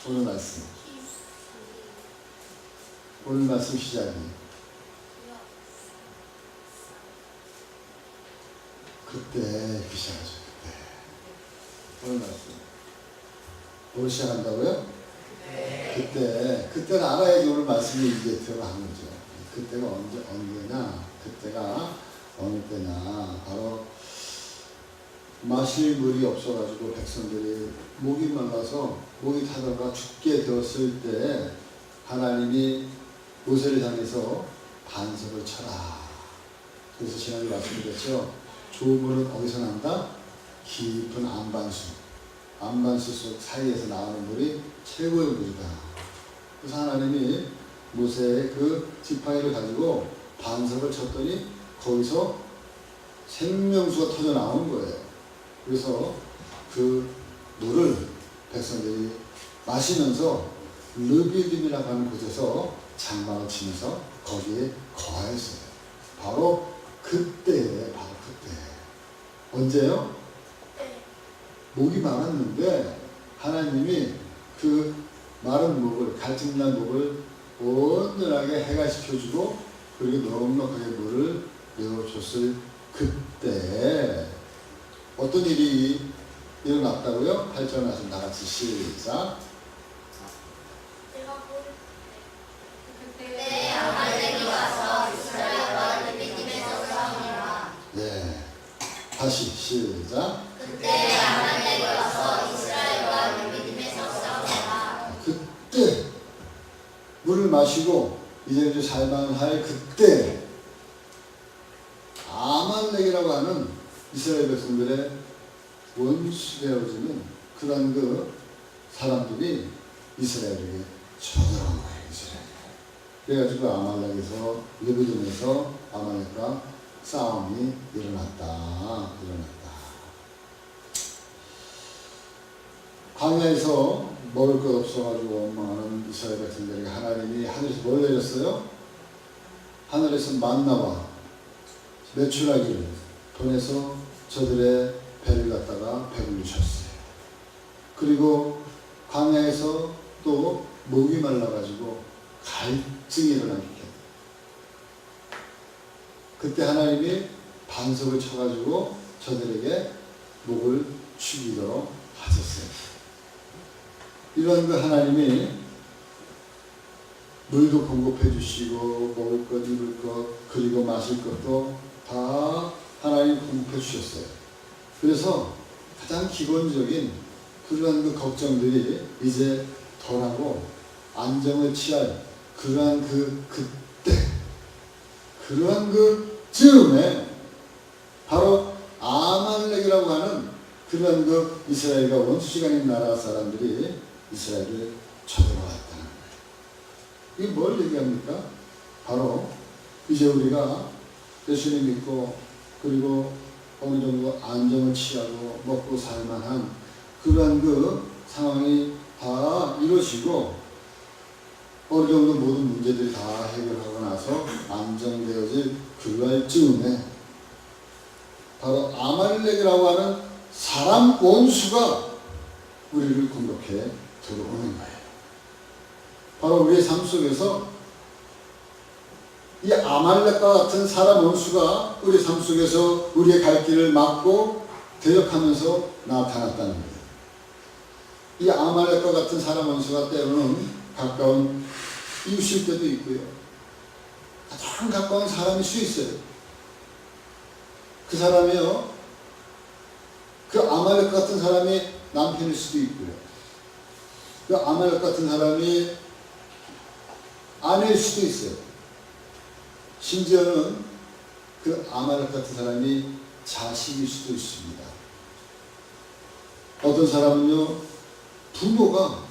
오늘 말씀. 오늘 말씀 시작이 그때 이렇게 시작하죠. 그때. 오늘 말씀. 뭘 시작한다고요? 그때는 알아야지 오늘 말씀이 이제 들어가는 거죠. 그때가 언제냐? 그때가 어느 때냐? 바로 마실 물이 없어가지고 백성들이 목이 말라서 목이 타다가 죽게 되었을 때 하나님이 모세를 향해서 반석을 쳐라. 그래서 지난주에 말씀드렸죠. 좋은 물은 어디서 난다? 깊은 안반수 속 사이에서 나오는 물이 최고의 물이다. 그래서 하나님이 모세의 그 지팡이를 가지고 반석을 쳤더니 거기서 생명수가 터져 나오는 거예요. 그래서 그 물을 백성들이 마시면서 르비딤이라고 하는 곳에서 장막을 치면서 거기에 거했어요. 바로 그때예요. 바로 그때. 언제요? 목이 많았는데 하나님이 그 마른 목을, 갈증난 목을 온전하게 해가시켜주고 그리고 넉넉하게 물을 내어줬을 그때 어떤 일이 일어났다고요? 8절 말씀 다 같이 시작. 그때 아말렉이 와서 이스라엘과 르비딤에서 싸우니라. 네, 다시 시작. 그때 아말렉이 와서 이스라엘과 르비딤에서 싸우니라. 그때 물을 마시고 이제 살만할 그때 아말렉이라고 하는 이스라엘 백성들의 원수 되어지는 그런 그 사람들이 이스라엘에게 쳐들어온 거예요. 이스라엘. 그래가지고 아말렉에서 르비딤에서 아말렉과 싸움이 일어났다. 광야에서 먹을 것 없어가지고 원망하는 이스라엘 백성들에게 하나님이 하늘에서 뭘 내렸어요? 하늘에서 만나와 메추라기를 보내서 저들의 배를 갖다가 배불리셨어요. 그리고 광야에서 또 목이 말라가지고 갈증이 일어나게. 그때 하나님이 반석을 쳐가지고 저들에게 목을 죽이도록 하셨어요. 이런 그 하나님이 물도 공급해 주시고 먹을 것, 입을 것, 그리고 마실 것도 다 하나님 공급해 주셨어요. 그래서 가장 기본적인 그러한 그 걱정들이 이제 덜하고 안정을 취할 그러한 그때 그러한 그 즈음에 바로 아말렉이라고 하는 그러한 그 이스라엘과 원수지간인 나라 사람들이 이스라엘을 쳐들어왔다는 거예요. 이게 뭘 얘기합니까? 바로 이제 우리가 예수님 믿고 그리고 어느 정도 안정을 취하고 먹고 살만한 그러한 그 상황이 다 이루어지고 어느 정도 모든 문제들이 다 해결하고 나서 안정되어질 그럴 즈음에 바로 아말렉이라고 하는 사람 원수가 우리를 공격해 들어오는 거예요. 바로 우리의 삶 속에서 이 아말렉과 같은 사람 원수가 우리 삶 속에서 우리의 갈 길을 막고 대적하면서 나타났다는 거예요. 이 아말렉과 같은 사람 원수가 때로는 가까운 이웃일 때도 있고요. 가장 가까운 사람일 수 있어요. 그 사람이요. 그 아말렉 같은 사람이 남편일 수도 있고요. 그 아말렉 같은 사람이 아내일 수도 있어요. 심지어는 그 아말렉 같은 사람이 자식일 수도 있습니다. 어떤 사람은요, 부모가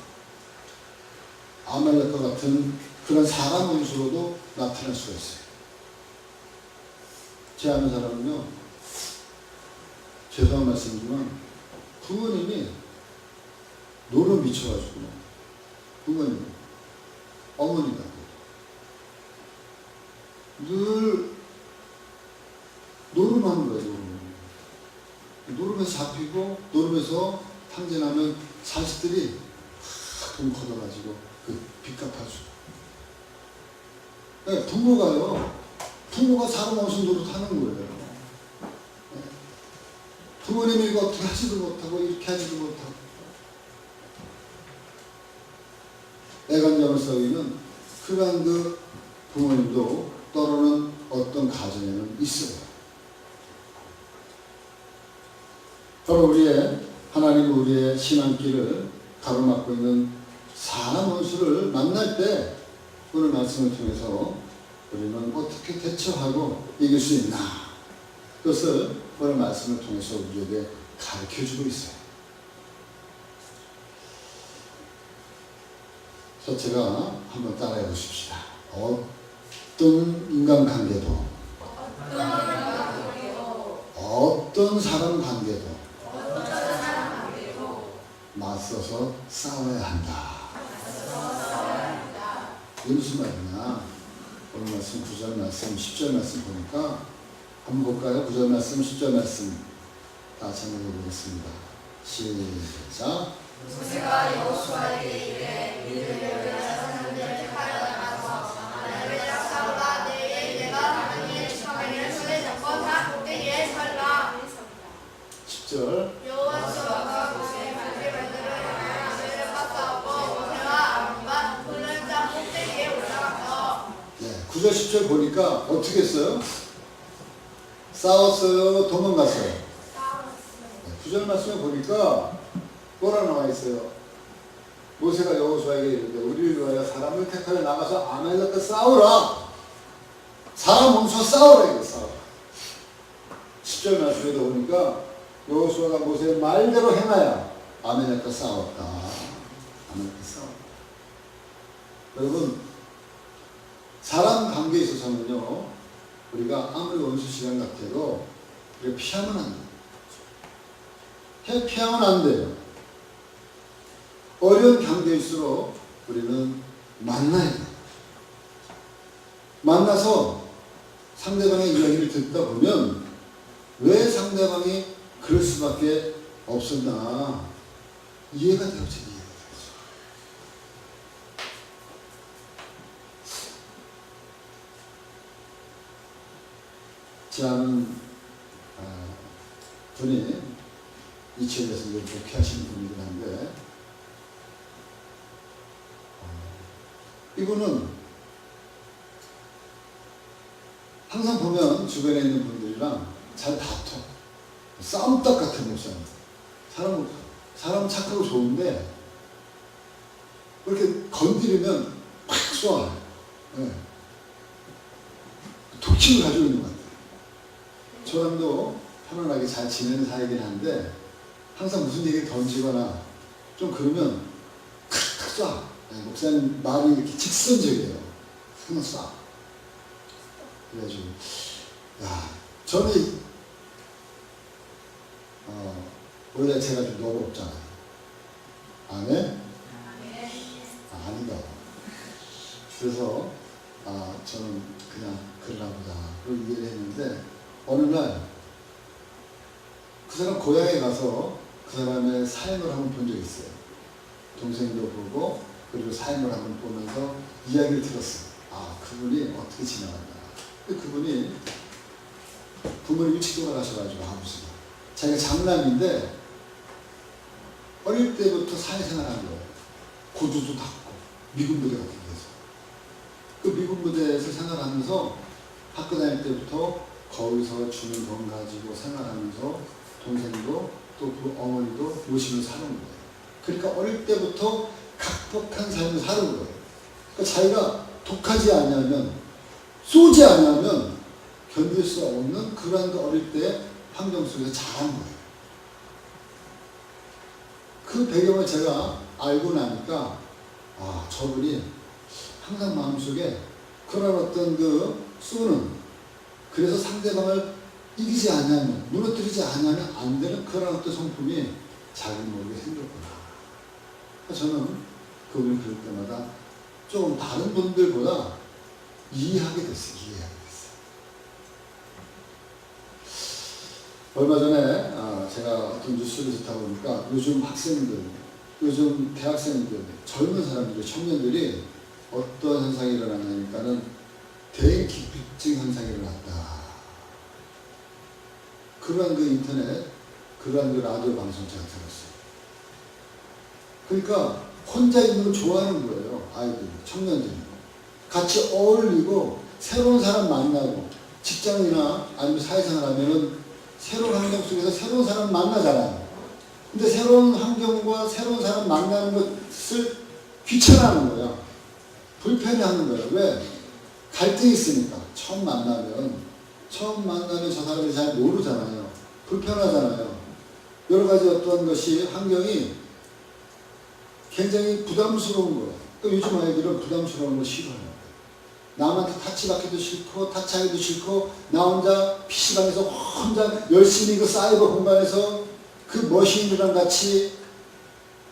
아말렉과 같은 그런 사람 원수로도 나타날 수가 있어요. 제 아는 사람은요, 죄송한 말씀이지만 부모님이 노로 미쳐가지고 부모님, 어머니가 늘 노름하는 거예요. 노름에서 잡히고 노름에서 탕진하면 자식들이 돈 걷어가지고 그 빚 갚아주고. 네, 부모가 사람 없인 노릇하는 거예요. 네. 부모님이 이거 어떻게 하지도 못하고 이렇게 하지도 못하고. 애간장을 써이는 그러한 그 부모님도 때로는 어떤 가정에는 있어요. 바로 하나님 우리의 신앙길을 가로막고 있는 사람 원수를 만날 때 오늘 말씀을 통해서 우리는 어떻게 대처하고 이길 수 있나, 그것을 오늘 말씀을 통해서 우리에게 가르쳐주고 있어요. 제가 한번 따라해 보십시다. 어떤 인간관계도, 어떤 사람 관계도 맞서서 싸워야 한다. 이게 무슨 말이냐? 오늘 말씀 9절 말씀, 10절 말씀 보니까 한번 볼까요? 9절 말씀, 10절 말씀 다 같이 한번 보겠습니다. 시작. 모세가 여호수아에게 이르되 이들을 사람들을 택하여 나가서 아말렉과 싸우라. 내일 내가 하나님의 지팡이를 손에 잡고 다 꼭대기에 살라. 10절. 여호수아가 모세의 발길을 향하여 아말렉과 싸우고 모세가 아론과 뿔을 짜 꼭대기에 올라가서. 네, 9절 10절 보니까 어떻게 했어요? 싸웠어요? 도망갔어요? 네, 9절 말씀에 보니까 뭐라 나와 있어요? 모세가 여호수아에게 이르되 우리를 위하여 사람을 택하여 나가서 아말렉과 싸우라. 사람 멈춰 싸우라. 이거 싸우라. 10절 말씀에도 보니까 여호수아가 모세의 말대로 행하여 아말렉과 싸웠다. 아말렉과 싸웠다. 여러분, 사람 관계에 있어서는요, 우리가 아무리 원수 시간 같아도 우리가 피하면 안 돼요. 피하면 안 돼요. 어려운 관계일수록 우리는 만나야 돼요. 만나서 상대방의 이야기를 듣다 보면 왜 상대방이 그럴 수밖에 없었나 이해가 되어져. 제 아는 분이 이천에서 목회하시는 분이긴 한데, 이분은 항상 보면 주변에 있는 분들이랑 잘 다퉈. 싸움닭 같은 목사님. 사람 착하고 좋은데 그렇게 건드리면 팍 쏘아요. 네. 독침을 가지고 있는 것 같아요. 저랑도 편안하게 잘 지내는 사이긴 한데 항상 무슨 얘기를 던지거나 좀 그러면 탁탁 쏴. 네, 목사님 말이 이렇게 직선적이에요. 항상 쏴. 그래가지고 저는 원래 제가 좀 너롭잖아요. 안 해? 아니다. 그래서 저는 그냥 그러나 보다 그런 이해를 했는데, 어느 날 그 사람 고향에 가서 그 사람의 삶을 한번 본 적이 있어요. 동생도 보고 그리고 삶을 한번 보면서 이야기를 들었어요. 그분이 어떻게 지나갔나. 그분이 부모님 일찍 돌아가셔가지고 아버지가 자기가 장남인데 어릴 때부터 사회생활한 거예요. 고조도 닦고 미군 부대 같은 데서. 그 미군 부대에서 생활하면서 학교 다닐 때부터 거기서 주는 돈 가지고 생활하면서 동생도 또 그 어머니도 모시면서 사는 거예요. 그러니까 어릴 때부터 각박한 삶을 사는 거예요. 그러니까 자기가 독하지 않으면, 쏘지 않으면 견딜 수 없는 그런 어릴 때 환경 속에서 자란 거예요. 그 배경을 제가 알고 나니까 저분이 항상 마음속에 그런 어떤 그 쏘는, 그래서 상대방을 이기지 않으면, 무너뜨리지 않으면 안 되는 그런 어떤 성품이 자기 모르게 생겼구나. 저는 그분이 그럴 때마다 좀 다른 분들보다 이해하게 됐어요. 얼마 전에 제가 어떤 뉴스를 듣다 보니까 요즘 학생들, 요즘 대학생들, 젊은 사람들, 청년들이 어떤 현상이 일어나냐니까는 대인기피증 현상이 일어났다. 그러한 그 인터넷, 그러한 그 라디오 방송 제가 들었어요. 그러니까 혼자 있는 걸 좋아하는 거예요. 아이들이, 청년들이. 같이 어울리고 새로운 사람 만나고 직장이나 아니면 사회생활 하면은 새로운 환경 속에서 새로운 사람 만나잖아요. 근데 새로운 환경과 새로운 사람 만나는 것을 귀찮아하는 거야. 불편해하는 거예요. 왜? 갈등이 있으니까. 처음 만나면 저 사람이 잘 모르잖아요. 불편하잖아요. 여러 가지 어떤 것이 환경이 굉장히 부담스러운 거예요. 그러니까 요즘 아이들은 부담스러운 거 싫어해요. 남한테 타치받기도 싫고 타치하기도 싫고 나 혼자 PC방에서 혼자 열심히 그 사이버 공간에서 그 머신이랑 같이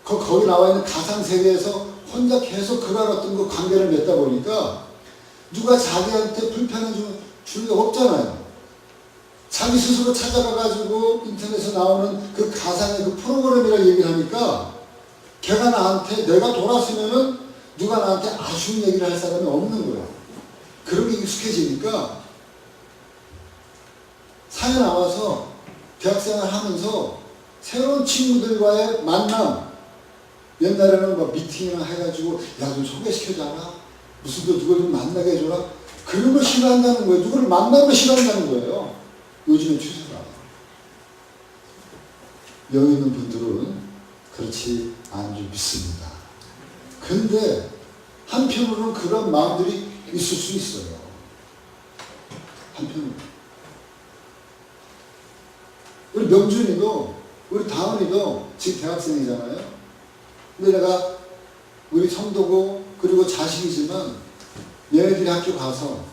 거기 나와 있는 가상세계에서 혼자 계속 그런 어떤 그 관계를 맺다 보니까 누가 자기한테 불편을 주는 게 없잖아요. 자기 스스로 찾아가가지고 인터넷에 나오는 그 가상의 그 프로그램이라고 얘기를 하니까 걔가 나한테 내가 돌았으면은 누가 나한테 아쉬운 얘기를 할 사람이 없는 거야. 그런 게 익숙해지니까 사회 나와서 대학생활 하면서 새로운 친구들과의 만남, 옛날에는 막 미팅이나 해가지고 야 좀 소개시켜줘라, 무슨 너 누굴 좀 만나게 해줘라, 그런 걸 싫어한다는 거예요. 누구를 만나면 싫어한다는 거예요. 요즘의 추세가. 여기 있는 분들은 그렇지 않은 줄 믿습니다. 근데 한편으로는 그런 마음들이 있을 수 있어요. 한편으로. 우리 명준이도, 우리 다은이도 지금 대학생이잖아요. 근데 내가 우리 성도고 그리고 자식이지만 얘네들이 학교 가서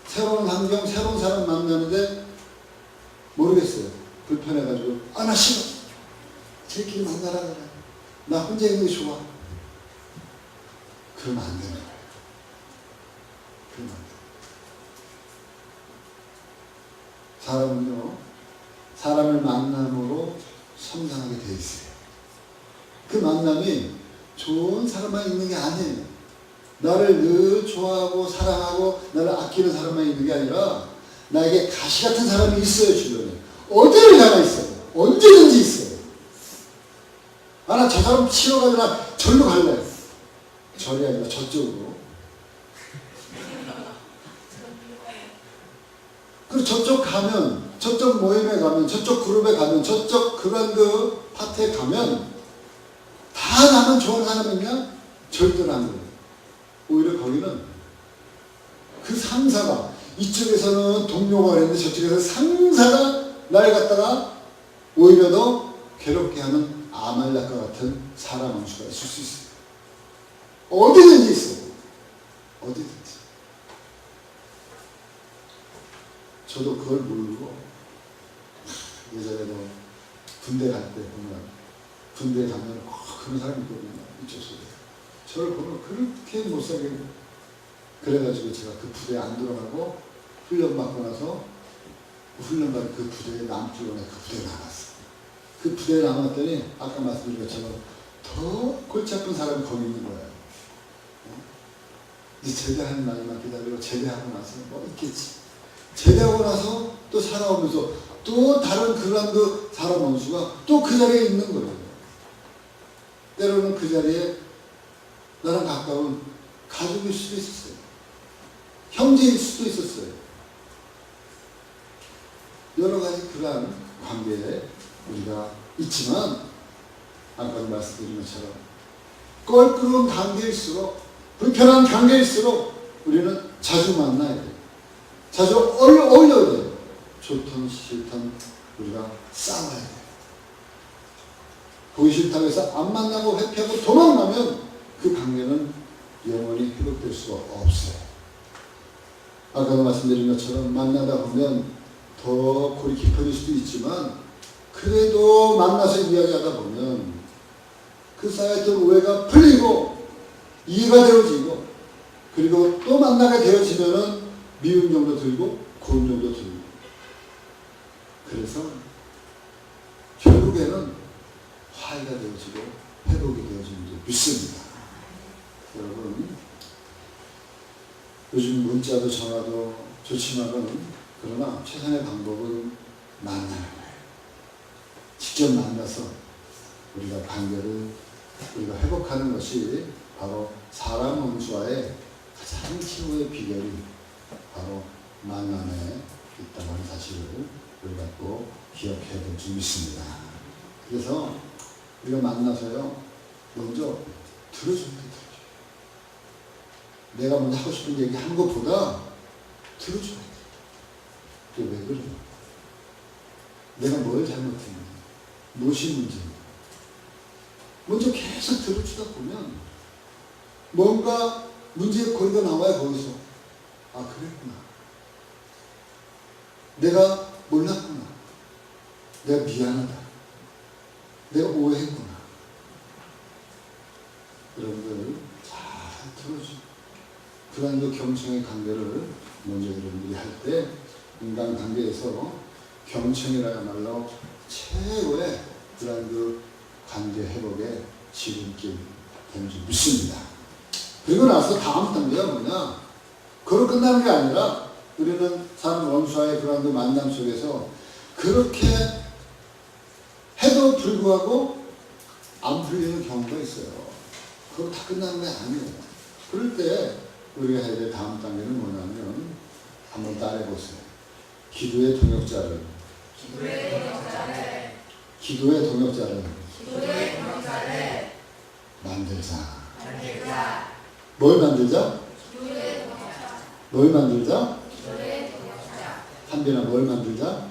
새로운 환경, 새로운 사람 만나는데 모르겠어요. 불편해가지고 나 싫어. 쟤끼리 만나라 그래. 나 혼자 있는 게 좋아. 그러면 안 되는 거예요. 그러면 안 돼요. 사람은요, 사람을 만남으로 성장하게 돼 있어요. 그 만남이 좋은 사람만 있는 게 아니에요. 나를 늘 좋아하고 사랑하고 나를 아끼는 사람만 있는 게 아니라 나에게 가시 같은 사람이 있어요. 주변에 어디를 가나 있어요. 언제든지 있어요. 나 저 사람 싫어가지고 나 절로 갈래. 절이 아니라 저쪽으로. 그리고 저쪽 가면, 저쪽 모임에 가면, 저쪽 그룹에 가면, 저쪽 그런 그 파티에 가면 다 나만 좋아하는 사람이 있냐? 절대로 안 그래요. 오히려 거기는 그 상사가, 이쪽에서는 동료가 그랬는데 저쪽에서 상사가 날 갖다가 오히려 더 괴롭게 하는 아말렉과 같은 사람 원수가 있을 수 있어요. 어디든지 있어요. 어디든지. 저도 그걸 모르고 예전에도 군대 갈 때 보면, 군대에 가면 그런 사람이 있거든요. 이쪽 속에. 저를 보면 그렇게 못살게. 그래가지고 제가 그 부대에 안 들어가고 훈련 받고 나서 훈련 받은 그 부대에 남쪽으로 그 부대에 나갔어. 그 부대에 남았더니 아까 말씀드린 것처럼 더 골치 아픈 사람이 거기 있는 거예요. 이제 제대하는 날만 기다리고 제대하고 나서 뭐 있겠지. 제대하고 나서 또 살아오면서 또 다른 그런 그 사람 원수가 또 그 자리에 있는 거예요. 때로는 그 자리에 나랑 가까운 가족일 수도 있었어요. 형제일 수도 있었어요. 여러 가지 그러한 관계에 우리가 있지만 아까도 말씀드린 것처럼 껄끄러운 관계일수록, 불편한 관계일수록 우리는 자주 만나야 돼요. 자주 어울려야 돼요. 좋든 싫든 우리가 싸워야 돼요. 보기 싫다고 해서 안 만나고 회피하고 도망가면 그 관계는 영원히 회복될 수가 없어요. 아까도 말씀드린 것처럼 만나다 보면 더 골이 깊어질 수도 있지만 그래도 만나서 이야기하다 보면 그 쌓였던 오해가 풀리고 이해가 되어지고 그리고 또 만나게 되어지면은 미운 정도 들고 고운 정도 들고 그래서 결국에는 화해가 되어지고 회복이 되어진 줄 믿습니다. 여러분, 요즘 문자도 전화도 좋지만은 그러나 최선의 방법은 만나는 거예요. 직접 만나서 우리가 관계를 우리가 회복하는 것이 바로 사람 원수와의 가장 최고의 비결이 바로 만남에 있다는 사실을 우리가 꼭 기억해야 될 줄 믿습니다. 그래서 우리가 만나서요, 먼저 들어주면 돼요. 내가 먼저 하고 싶은 얘기 하는 것보다 들어줘야 돼. 또 왜 그래? 내가 뭘 잘못했는지, 무엇이 문제인지. 먼저 계속 들어주다 보면 뭔가 문제의 고리가 나와요. 거기서 아, 그랬구나, 내가 몰랐구나, 내가 미안하다, 내가 오해했구나. 여러분들 잘 들어주고 그런 그 경청의 관계를 먼저 여러분들이 할 때 인간 관계에서 경청이라야말로 최고의 그런 그 관계 회복의 지름길 되는 줄 믿습니다. 그리고 나서 다음 단계가 뭐냐? 그걸로 끝나는 게 아니라 우리는 사람 원수와의 그런 그 만남 속에서 그렇게 해도 불구하고 안 풀리는 경우가 있어요. 그거 다 끝나는 게 아니에요. 그럴 때 우리가 해야 될 다음 단계는 뭐냐면 한번 따라해보세요. 기도의 동역자를 만들자. 뭘 만들자? 뭘 만들자? 한빈아, 뭘 만들자?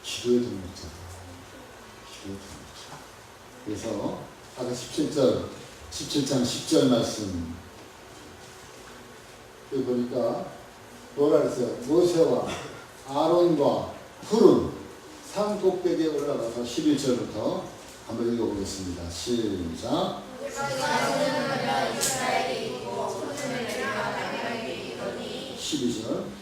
기도의 동역자. 그래서 아까 17장 10절 말씀 여기 보니까 뭐라 그랬어요? 모세와 아론과 훌은 산 꼭대기에 올라가서 11절부터 한번 읽어보겠습니다. 시작. 12절.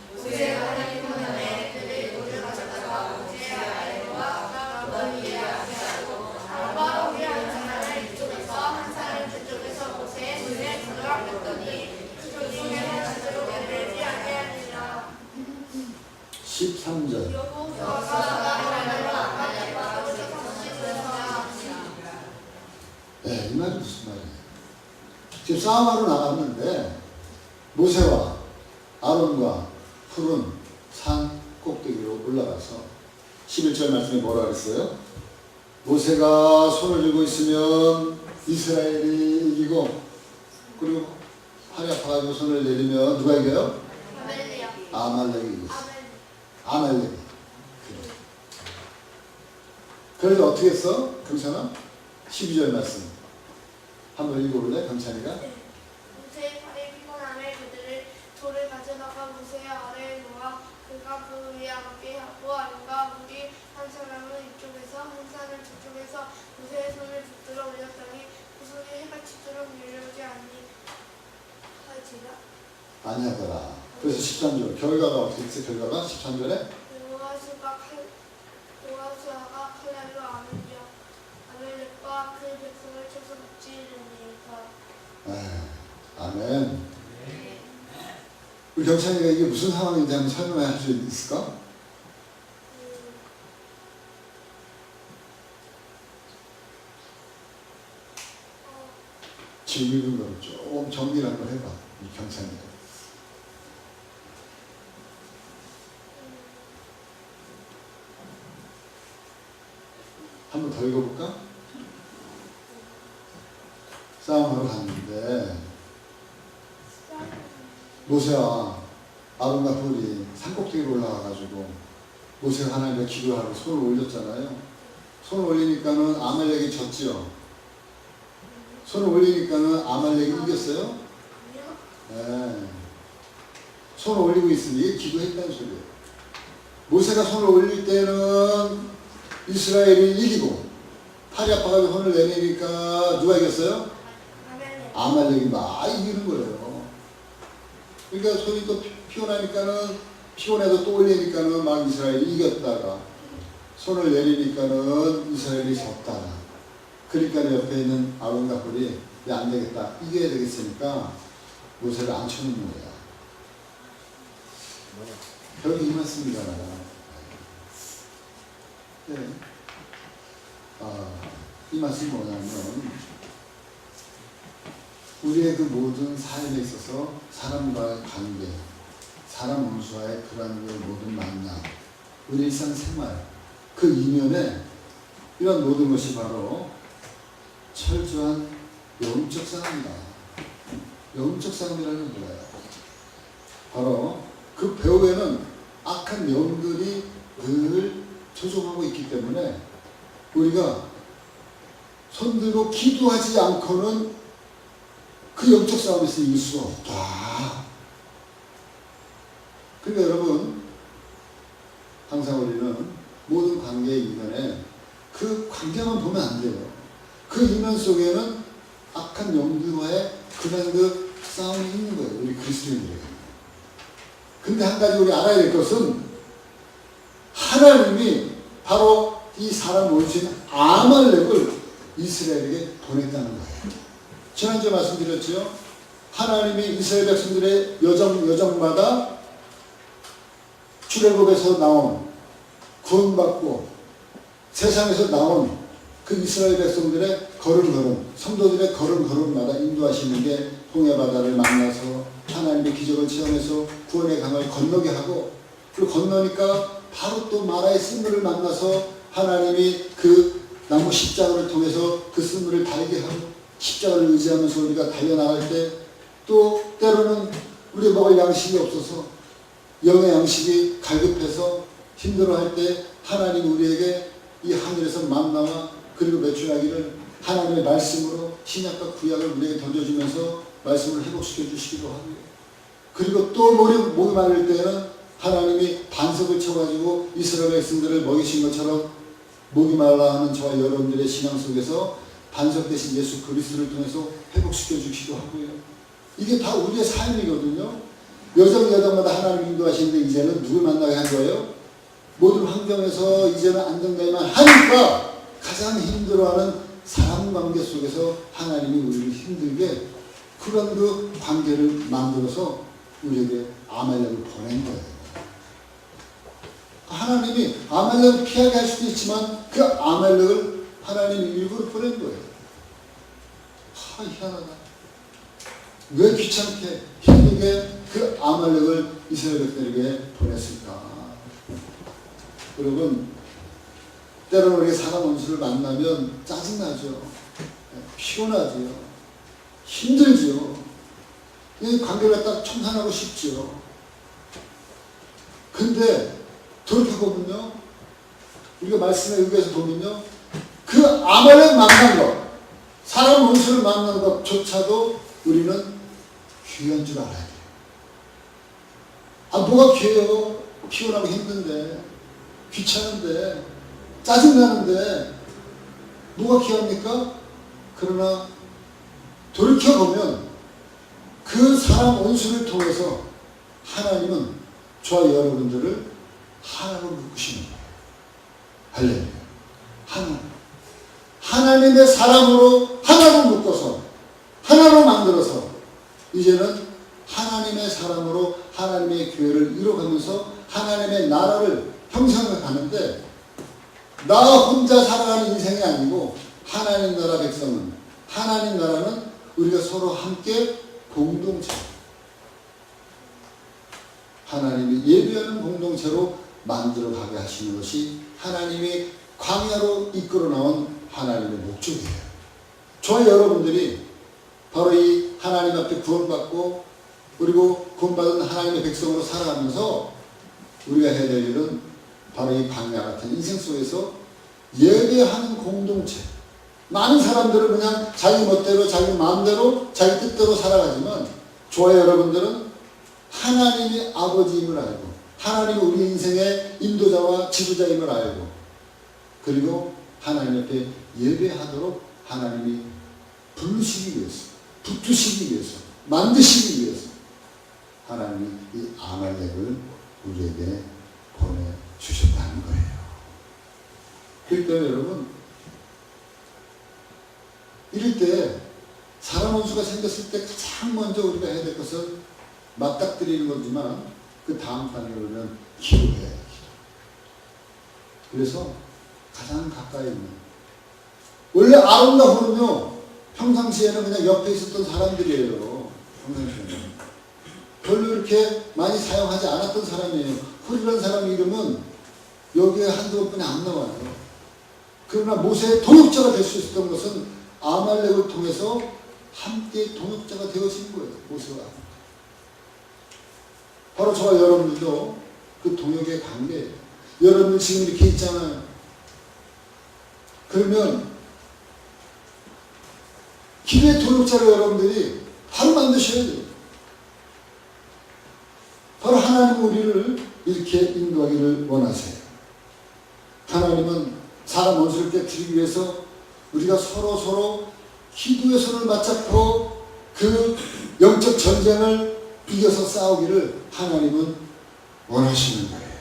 네, 이 말이 무슨 말이에요? 지금 싸움하러 나갔는데 모세와 아론과 훌은 산 꼭대기로 올라가서 11절 말씀에 뭐라 그랬어요? 모세가 손을 들고 있으면 이스라엘이 이기고, 그리고 팔이 아파가지고 손을 내리면 누가 이겨요? 아말렉이 이겼어요. 아말렉이. 그래서 어떻게 했어? 경찬아? 12절 말씀 한번 읽어볼래? 경찬이가? 모세의 팔이 피곤함에 그들을 돌을 가져다가 모세의 아래에 놓아 그가 그 위에 앉게 하고 아론과 훌이 한 사람은 이쪽에서 한 사람은 저쪽에서 모세의 손을 붙들어 올렸더니 그 손이 해가 치도록 밀려오지 아니하더라. 그래서 13절 결과가 어떻게 했어? 결과가 13절에 여호수아가 칼날로 아말렉과 그 백성을 쳐서 무찌르니라. 아멘. 우리 경찬이가 이게 무슨 상황인지 한번 설명할 수 있을까? 지금 읽은 거를 조금 정리를 한번 해봐. 이 경찬이가. 한번 더 읽어볼까? 싸움하러 갔는데 모세와 아론과 훌이 산꼭대기로 올라가가지고 모세가 하나님께 기도하고 손을 올렸잖아요. 손을 올리니까는 아말렉이 졌지요. 손을 올리니까는 아말렉이 이겼어요? 네. 손을 올리고 있으니 이게 기도했다는 소리예요. 모세가 손을 올릴 때는 이스라엘이 이기고 팔이 아파가지고 손을 내리니까 누가 이겼어요? 아말렉이 막 이기는 거예요. 그러니까 손이 또 피곤하니까는 피곤해서 또 올리니까는 막 이스라엘이 이겼다가 손을 내리니까는 이스라엘이 졌다가 그러니까 옆에 있는 아론과 홀이 왜 안 되겠다, 이겨야 되겠으니까 모세를 앉혀놓는 거야. 여기 이 말씀이가 나요. 네. 이 말씀이 뭐냐면 우리의 그 모든 삶에 있어서 사람과의 관계, 사람 원수와의 그러한 그 모든 만남, 우리 일상생활 그 이면에 이런 모든 것이 바로 철저한 영적 싸움이다. 영적 싸움이라는 거예요. 바로 그 배후에는 악한 영들이 늘 조종하고 있기 때문에 우리가 손들고 기도하지 않고는 그 영적 싸움에서 이길 수가 없다. 그러니까 여러분, 항상 우리는 모든 관계의 이면에 그 관계만 보면 안 돼요. 그 이면 속에는 악한 영들과의 그런 그 싸움이 있는 거예요. 우리 그리스도인들에게. 근데 한 가지 우리 알아야 될 것은 하나님이 바로 이 사람 원수인 아말렉을 이스라엘에게 보냈다는 거예요. 지난주에 말씀드렸죠. 하나님이 이스라엘 백성들의 여정마다 출애굽에서 나온 구원받고 세상에서 나온 그 이스라엘 백성들의 걸음걸음, 성도들의 걸음걸음마다 인도하시는 게 홍해바다를 만나서 하나님의 기적을 체험해서 구원의 강을 건너게 하고, 그리고 건너니까 바로 또 마라의 쓴물을 만나서 하나님이 그 나무 십자가를 통해서 그 쓴물을 달게 하고, 십자가를 의지하면서 우리가 달려나갈 때 또 때로는 우리 먹을 양식이 없어서 영의 양식이 갈급해서 힘들어할 때 하나님 우리에게 이 하늘에서 만나와 그리고 매출하기를 하나님의 말씀으로 신약과 구약을 우리에게 던져주면서 말씀을 회복시켜 주시기도 하고요. 그리고 또 목이 마를 때에는 하나님이 반석을 쳐가지고 이스라엘 백성들을 먹이신 것처럼 목이 말라 하는 저와 여러분들의 신앙 속에서 반석 대신 예수 그리스도를 통해서 회복시켜 주시기도 하고요. 이게 다 우리의 삶이거든요. 여정마다 하나님 인도하시는데 이제는 누굴 만나게 한 거예요? 모든 환경에서 이제는 안정되만 하니까 가장 힘들어하는 사람 관계 속에서 하나님이 우리를 힘들게 그런 그 관계를 만들어서 우리에게 아말렉을 보낸 거예요. 하나님이 아말렉을 피하게 할 수도 있지만 그 아말렉을 하나님이 일부러 보낸 거예요. 희한하다. 왜 귀찮게 힘들게 그 아말렉을 이스라엘 백성에게 보냈을까? 여러분, 때로는 우리가 사람 원수를 만나면 짜증나죠. 피곤하죠. 힘들죠. 이 관계를 딱 청산하고 싶죠. 근데 돌이켜보면요, 우리가 말씀에 의해서 보면요, 그 아말렉 만난 것, 사람 원수를 만난 것조차도 우리는 귀한 줄 알아야 돼요. 뭐가 귀해요? 피곤하고 힘든데, 귀찮은데, 짜증나는데 뭐가 귀합니까? 그러나 돌이켜보면 그 사람 원수를 통해서 하나님은 저와 여러분들을 하나로 묶으시는 거예요. 할렐루야. 하나님의 사람으로 하나로 묶어서 하나로 만들어서 이제는 하나님의 사람으로 하나님의 교회를 이뤄가면서 하나님의 나라를 형성해 가는데, 나 혼자 살아가는 인생이 아니고 하나님 나라 백성은, 하나님 나라는 우리가 서로 함께 공동체, 하나님이 예배하는 공동체로 만들어가게 하시는 것이 하나님이 광야로 이끌어 나온 하나님의 목적이에요. 저와 여러분들이 바로 이 하나님 앞에 구원받고 그리고 구원받은 하나님의 백성으로 살아가면서 우리가 해야 될 일은 바로 이 광야 같은 인생 속에서 예배하는 공동체. 많은 사람들은 그냥 자기 멋대로 자기 마음대로 자기 뜻대로 살아가지만 저와 여러분들은 하나님이 아버지임을 알고 하나님이 우리 인생의 인도자와 지도자임을 알고 그리고 하나님 앞에 예배하도록 하나님이 부르시기 위해서, 붙드시기 위해서, 만드시기 위해서 하나님이 이 아말렉을 우리에게 보내주셨다는 거예요. 그렇기 때문에 여러분, 이럴 때 사람 원수가 생겼을 때 가장 먼저 우리가 해야 될 것은 맞닥뜨리는 거지만 그 다음 단계로는 기도해야 돼요. 그래서 가장 가까이 있는, 원래 아론과 홀은요 평상시에는 그냥 옆에 있었던 사람들이에요. 평상시에는 별로 이렇게 많이 사용하지 않았던 사람이에요. 홀이라는 사람 이름은 여기에 한두 번뿐이 안 나와요. 그러나 모세의 동역자가 될 수 있었던 것은 아말렉을 통해서 함께 동역자가 되어진 거예요. 모세와. 바로 저와 여러분들도 그 동역의 관계예요. 여러분 지금 이렇게 있잖아요. 그러면 기도의 동역자를 여러분들이 바로 만드셔야 돼요. 바로 하나님 우리를 이렇게 인도하기를 원하세요. 하나님은 사람 원수를 깨뜨리기 위해서 우리가 서로 기도의 손을 맞잡고 그 영적 전쟁을 이겨서 싸우기를 하나님은 원하시는 거예요.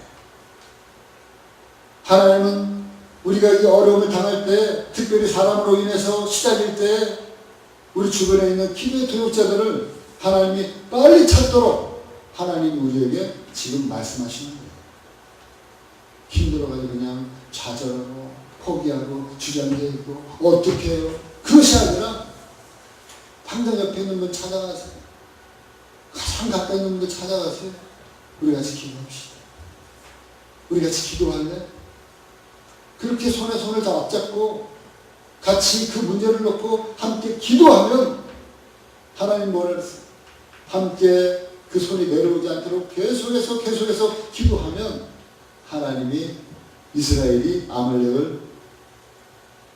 하나님은 우리가 이 어려움을 당할 때, 특별히 사람으로 인해서 시달릴 때 우리 주변에 있는 기도의 동역자들을 하나님이 빨리 찾도록 하나님이 우리에게 지금 말씀하시는 거예요. 힘들어가지고 그냥 좌절하고 포기하고 주저앉아 있고 어떻게 해요? 그것이 아니라 당장 옆에 있는 분 찾아가세요. 가장 가까이 있는 분들 찾아가세요. 우리 같이 기도합시다. 우리 같이 기도할래? 그렇게 손에 손을 잡고 같이 그 문제를 놓고 함께 기도하면 하나님 뭐라 그랬어요? 함께 그 손이 내려오지 않도록 계속해서 기도하면 하나님이 이스라엘이 아말렉을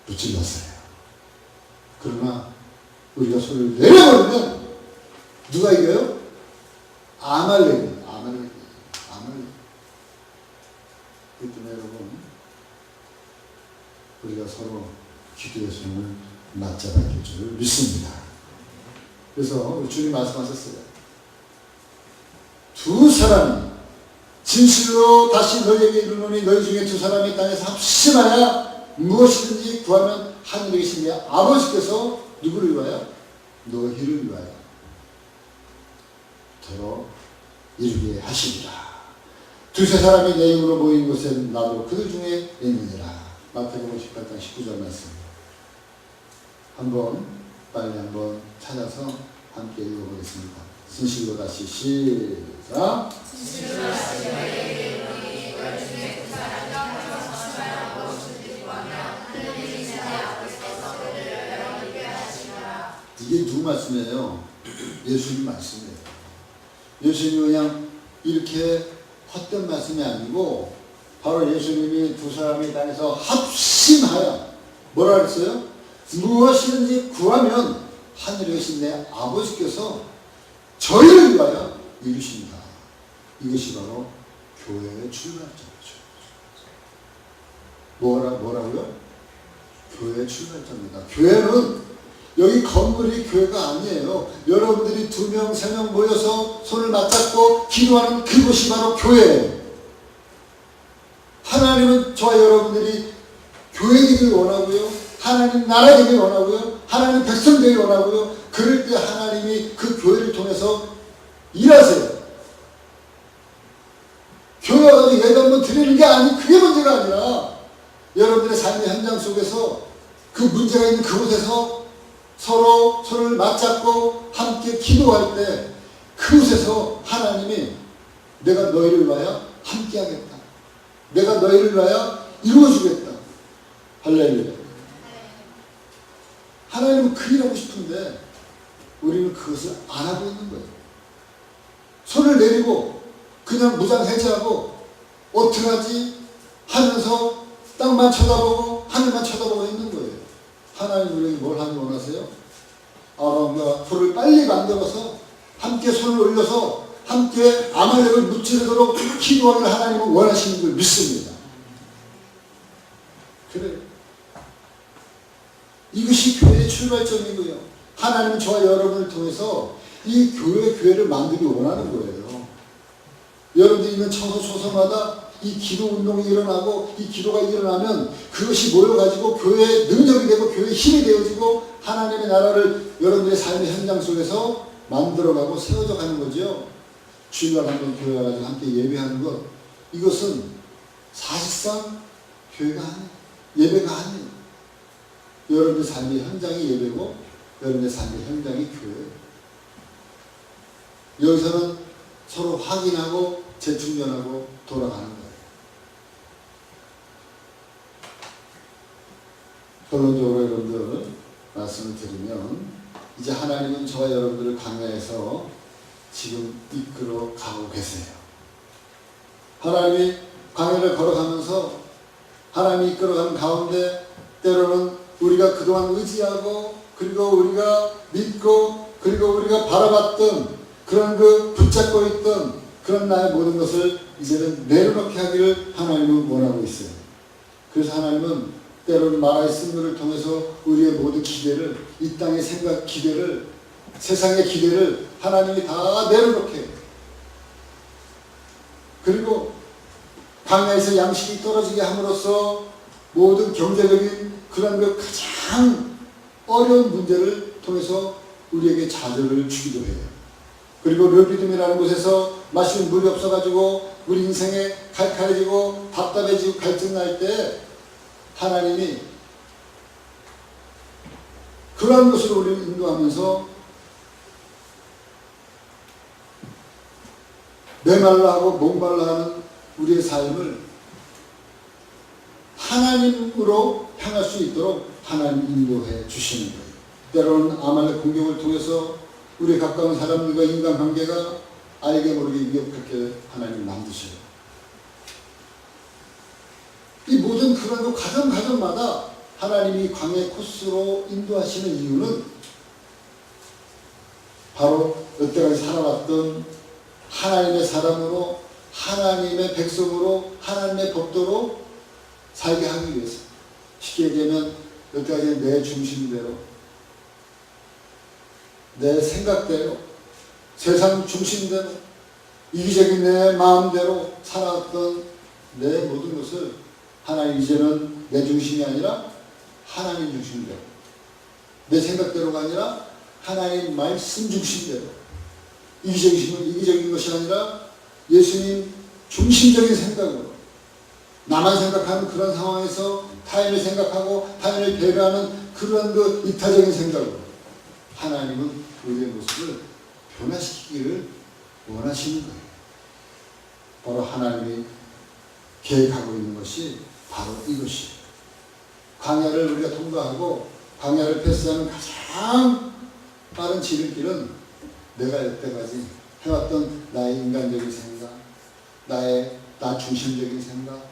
무찔렀어요. 그러나 우리가 손을 내려버리면 누가 이겨요? 아말렉. 그렇기 때문에 여러분, 우리가 서로 기도의 손을 맞잡아줄 줄 믿습니다. 그래서 주님 말씀하셨어요. 두 사람이 진실로 다시 너희에게 이르노니 너희 중에 두 사람이 땅에서 합심하여 무엇이든지 구하면 하늘에 계신 내 아버지께서 누구를 위하여? 너희를 위하여 더러 이루게 하시리라. 두세 사람이 내 이름으로 모인 곳에 나도 그들 중에 있느니라. 마태복음 18장 19절 말씀. 빨리 한번 찾아서 함께 읽어보겠습니다. 진실로 다시 시작. 진실로 다시 너희에게 이르노니 너희 중에 두 사람이 합심하여 무엇이든지 구하면 하늘에 계신 내 아버지께서 그들을 여러분께 하시리라. 이게 누구 말씀이에요? 예수님 말씀이에요. 예수님이 그냥 이렇게 헛된 말씀이 아니고 바로 예수님이 두 사람이 땅에서 합심하여 뭐라 그랬어요? 무엇이든지 구하면 하늘에 계신 내 아버지께서 저희를 위하여 이루십니다. 이것이 바로 교회의 출발점이죠. 뭐라고요? 교회의 출발점입니다. 교회는 여기 건물이 교회가 아니에요. 여러분들이 2명, 3명 모여서 손을 맞잡고 기도하는 그곳이 바로 교회예요. 하나님은 저와 여러분들이 교회 되길 원하고요. 하나님 나라 되길 원하고요. 하나님 백성 되길 원하고요. 그럴 때 하나님이 그 교회를 통해서 일하세요. 교회 와서 예배 한번 드리는 게 그게 문제가 아니라 여러분들의 삶의 현장 속에서 그 문제가 있는 그곳에서 서로 손을 맞잡고 함께 기도할 때 그곳에서 하나님이 내가 너희를 위하여 함께 하겠다. 내가 너희를 위하여 이루어주겠다. 할렐루야. 하나님은 그 일하고 싶은데 우리는 그것을 안 하고 있는 거예요. 손을 내리고 그냥 무장해제하고 어떡하지 하면서 땅만 쳐다보고 하늘만 쳐다보고 있는 거예요. 하나님 우리에게 뭘 하기 원하세요? 아론과 홀을 빨리 만들어서 함께 손을 올려서 함께 아말렉을 무찌르도록 기도하기를 하나님은 원하시는 걸 믿습니다. 그래요. 이것이 교회의 출발점이고요. 하나님은 저와 여러분을 통해서 이 교회를 만들기 원하는 거예요. 여러분들이 있는 처소마다 이 기도 운동이 일어나고 이 기도가 일어나면 그것이 모여가지고 교회의 능력이 되고 교회의 힘이 되어지고 하나님의 나라를 여러분들의 삶의 현장 속에서 만들어가고 세워져 가는 거죠. 주일날 한번 교회 와가지고 함께 예배하는 것, 이것은 사실상 교회가 아니에요. 예배가 아니에요. 여러분의 삶의 현장이 예배고 여러분의 삶의 현장이 교회예요. 여기서는 서로 확인하고 재충전하고 돌아가는 거예요. 결론적으로 여러분들 말씀을 드리면 이제 하나님은 저와 여러분들을 광야에서 지금 이끌어 가고 계세요. 하나님이 광야를 걸어가면서 하나님이 이끌어가는 가운데 때로는 우리가 그동안 의지하고 그리고 우리가 믿고 그리고 우리가 바라봤던 그런 그 붙잡고 있던 그런 나의 모든 것을 이제는 내려놓게 하기를 하나님은 원하고 있어요. 그래서 하나님은 때로는 마라의 쓴물을 통해서 우리의 모든 기대를, 이 땅의 생각 기대를, 세상의 기대를 하나님이 다 내려놓게 해요. 그리고 광야에서 양식이 떨어지게 함으로써 모든 경제적인 그런 그 가장 어려운 문제를 통해서 우리에게 좌절을 주기도 해요. 그리고 르비딤이라는 곳에서 마실 물이 없어가지고 우리 인생에 칼칼해지고 답답해지고 갈증날 때 하나님이 그러한 것으로 우리를 인도하면서 메말라 하고 목말라 하는 우리의 삶을 하나님으로 향할 수 있도록 하나님 인도해 주시는 거예요. 때로는 아말렉 공격을 통해서 우리 가까운 사람들과 인간관계가 알게 모르게 위협하게 하나님 만드셔요. 이 모든 그런 가정마다 하나님이 광야의 코스로 인도하시는 이유는 바로 여태까지 살아왔던 하나님의 사람으로 하나님의 백성으로 하나님의 법도로 살게 하기 위해서. 쉽게 얘기하면 여태까지 내 중심대로 내 생각대로 세상 중심대로 이기적인 내 마음대로 살아왔던 내 모든 것을 하나님 이제는 내 중심이 아니라 하나님 중심대로, 내 생각대로가 아니라 하나님 말씀 중심대로, 이기적인 것이 아니라 예수님 중심적인 생각으로, 나만 생각하는 그런 상황에서 타인을 생각하고 타인을 배려하는 그런 그 이타적인 생각으로 하나님은 우리의 모습을 변화시키기를 원하시는 거예요. 바로 하나님이 계획하고 있는 것이 바로 이것이에요. 광야를 우리가 통과하고 광야를 패스하는 가장 빠른 지름길은 내가 여태까지 해왔던 나의 인간적인 생각, 나 중심적인 생각,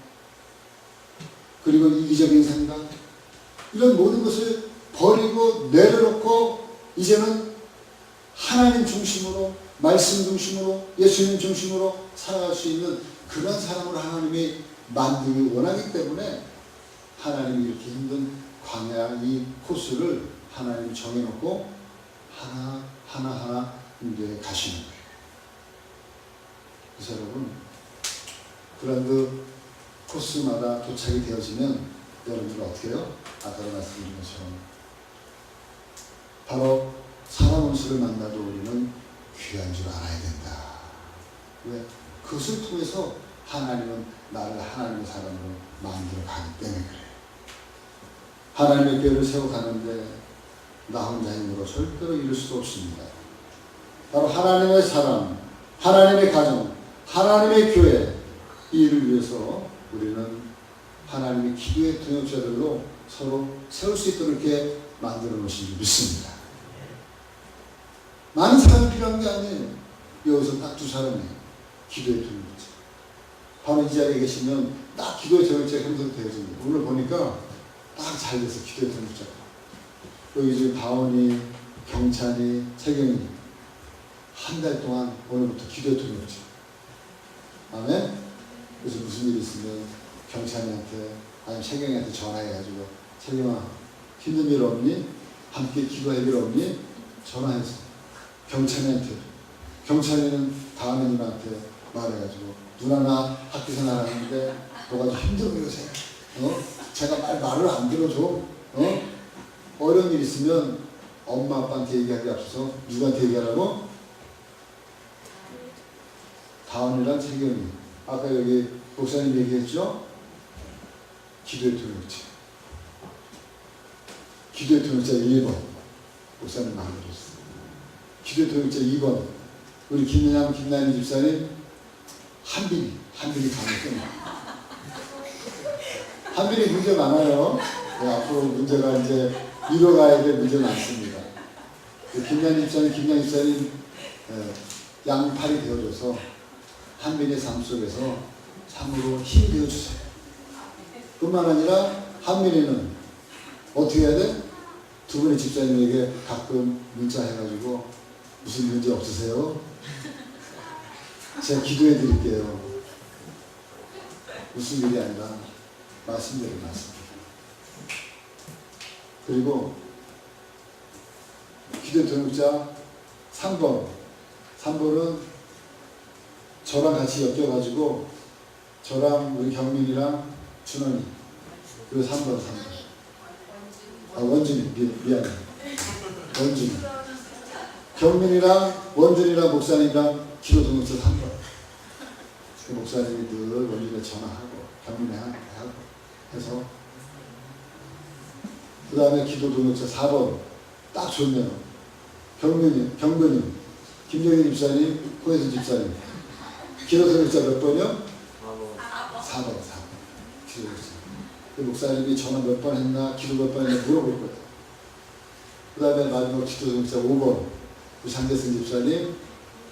그리고 이기적인 생각, 이런 모든 것을 버리고 내려놓고 이제는 하나님 중심으로, 말씀 중심으로, 예수님 중심으로 살아갈 수 있는 그런 사람으로 하나님이 만들기 원하기 때문에 하나님이 이렇게 힘든 광야 이 코스를 하나님이 정해놓고 하나하나 인도해 가시는 거예요. 그래서 여러분, 그런 그 코스마다 도착이 되어지면 여러분들 어떻게 해요? 아까도 말씀드린 것처럼 바로 사람 원수를 만나도 우리는 귀한 줄 알아야 된다. 왜? 그것을 통해서 하나님은 나를 하나님의 사람으로 만들어 가기 때문에 그래요. 하나님의 교회를 세워가는데 나 혼자 힘으로 절대로 이룰 수가 없습니다. 바로 하나님의 사람, 하나님의 가정, 하나님의 교회, 이 일을 위해서 우리는 하나님의 기도의 동역자들로 서로 세울 수 있도록 이렇게 만들어 놓으신 줄 믿습니다. 많은 사람이 필요한 게 아니에요. 여기서 딱 두 사람이에요. 기도의 동역자. 바로 이 자리에 계시면 딱 기도의 동역자가 형성되어집니다. 오늘 보니까 딱 잘 돼서 기도의 동역자가. 여기 지금 다원이, 경찬이, 채경이 한 달 동안 오늘부터 기도의 동역자. 아멘? 그래서 무슨 일이 있으면 경찬이한테 아니면 채경이한테 전화해가지고 채경아 힘든 일 없니? 함께 기도할 일 없니? 전화해서 경찬이한테, 경찬이는 다음에 누나한테 말해가지고 누나나 학교 생활하는데 너가 좀 힘들어 요새. 제가 말을 안 들어줘. 어려운 일 있으면 엄마 아빠한테 얘기하기 앞서서 누구한테 얘기하라고? 다운이랑 세경이. 아까 여기 목사님 얘기했죠? 기도의 통역자. 기도의 통역자 1번 목사님 만들었어요. 기도의 통역자 2번 우리 김나인 집사님 한빈이 강했어요. 한빈이 문제 많아요. 네, 앞으로 문제가 이제 이뤄가야 될 문제 많습니다. 김나인 집사님 양팔이 되어줘서 한빈의 삶 속에서 참으로 힘이 되어주세요. 뿐만 아니라 한빈이는 어떻게 해야 돼? 두 분의 집사님에게 가끔 문자 해가지고 무슨 문제 없으세요? 제가 기도해 드릴게요. 무슨 일이 아니라 말씀대로 말씀. 그리고 기도 동역자 3번은 저랑 같이 엮여가지고 저랑 우리 경민이랑 준원이 그리고 3번 원준이 미안해 원준이 경민이랑 원준이랑 목사님이랑 기도 동역자 3번 그 목사님이 늘 원준이한테 전화하고 경민이한테 하고 해서 그 다음에 기도 동역자 4번 딱 좋네요. 경근이 김정희 집사님 호혜선 집사님 기도 동역자 몇 번이요? 4번. 기도 동역자. 그 목사님이 전화 몇 번 했나 기도 몇 번 했나 물어볼 거예요. 그 다음에 마지막 기도 동역자 5번 우리 장대승 집사님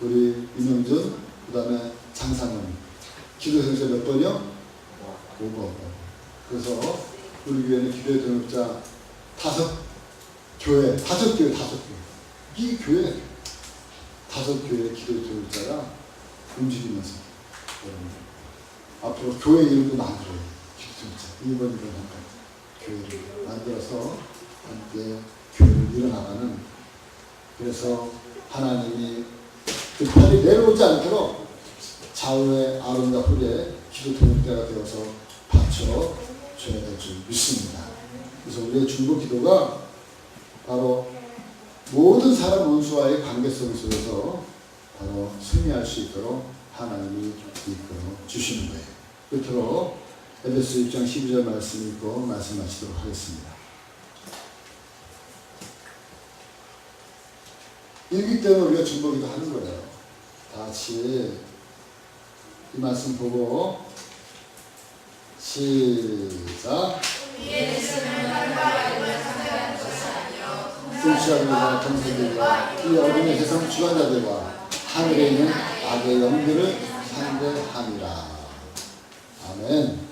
우리 이명준 그 다음에 장상원 기도 동역자 몇 번이요? 5번. 그래서 우리 교회는 기도 동역자 5교회 이 교회 5교회 기도 동역자가 움직이면서 앞으로 교회 이름도 만들어요. 기도 동역자 1번 교회를 만들어서 함께 교회를 이뤄나가는 그래서 하나님이 그 편이 내려오지 않도록 좌우의 아름답게 기도 동역자가 되어서 받쳐줘야 될 줄 믿습니다. 그래서 우리의 중보 기도가 바로 모든 사람 원수와의 관계성 속에서 바로 승리할 수 있도록 하나님이 이끌어 주시는 거예요. 끝으로 에베소 6장 12절 말씀 읽고 말씀 마치도록 하겠습니다. 읽기 때문에 우리가 중보 기도 하는 거예요. 다 같이 이 말씀 보고 시작. 불치하들과 동생들과 이 어둠의 세상 주관자들과 하늘에 있는 악의 영들을 상대함이라. 아멘.